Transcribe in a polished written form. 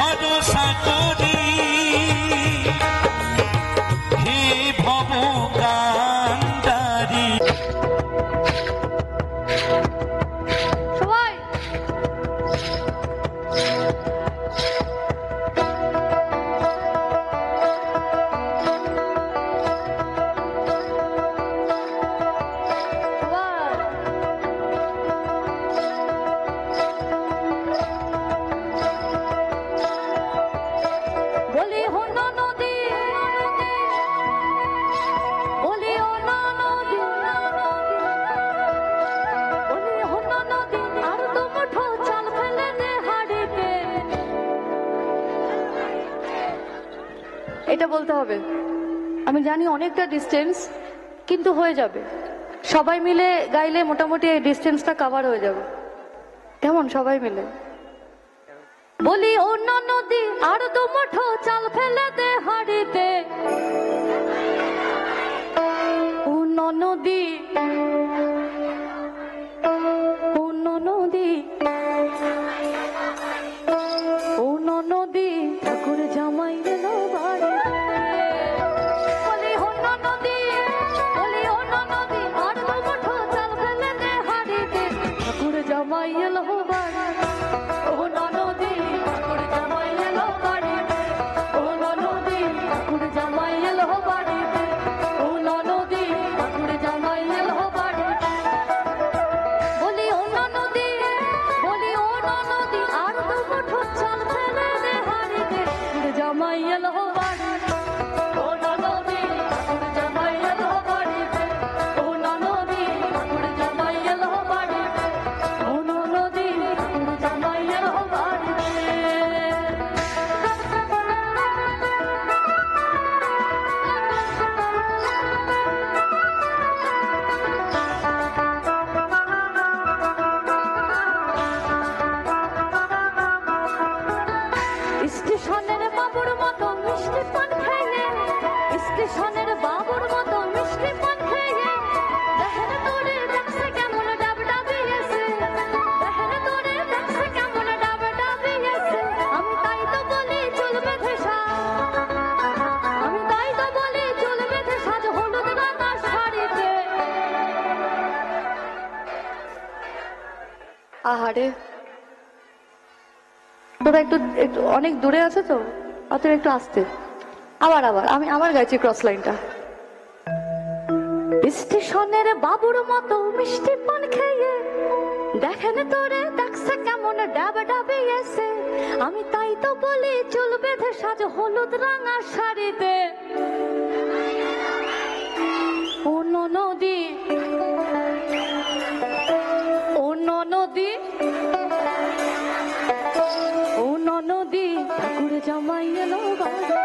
ভরসা করি হে ভব কান্ডারি। সবাই এটা বলতে হবে। আমি জানি অনেকটা ডিস্টেন্স, কিন্তু হয়ে যাবে। সবাই মিলে গাইলে মোটামুটি এই ডিস্টেন্সটা কভার হয়ে যাবে। কেমন? সবাই মিলে বলি, অন্য নদী আর দু মুঠো চাল ফেলে দে হাড়িতে, অন্য নদী, অন্য নদী, অন্য নদী, ঠাকুর জামাই এলো বাড়ি। বলি অন্য নদী, বলি অন্য নদী আর দু মুঠো চাল ফেলে দে হাড়িতে, ঠাকুর জামাই এলো বাড়ি। অন্য নদী, ঠাকুর জামাই এলো বাড়িতে, অন্য নদী, ঠাকুর জামাই এলো বাড়িতে, অন্য নদী, ঠাকুর জামাই এলো বাড়িতে। বলি অন্য নদী, বলি অন্য নদী আর দু মুঠো চাল ফেলে দে হাড়িতে, ঠাকুর জামাই এলো বাড়িতে, অন্য নদী, ঠাকুর জামাই এলো বাড়িতে, অন্য নদী, ঠাকুর জামাই এলো বাড়িতে, অন্য নদী, ঠাকুর জামাই এলো বাড়িতে। স্টেশনের বাবুর মতো মিষ্টি পান খেয়ে, স্টেশনের বাবুর মতো মিষ্টি পান খেয়ে, দেখেন তোরে দেখছে কেমন ডাব ডাবিয়েছে, দেখেন তোরে দেখছে কেমন ডাব ডাবিয়েছে। আমি তাই তো বলি চুল বেঁধে সাজ, আমি তাই তো বলি চুল বেঁধে সাজ হলুদ রাঙা শাড়িতে। আহারে, তোরা একটু একটু অনেক দূরে আছে তো, অতএব একটু আসতে। আবার আবার আমি আবার গাইছি ক্রস লাইনটা। স্টেশনের বাবুর মতো মিষ্টি পান খেয়ে, দেখেন তোরে দেখছে কেমন ডাব ডাবিয়েছে। আমি তাই তো বলি চুল বেঁধে সাজ হলুদ রাঙা শাড়িতে। অন্য নদী, অন্য নদী, অন্য নদী, ঠাকুর জামাই এলো বাড়িতে।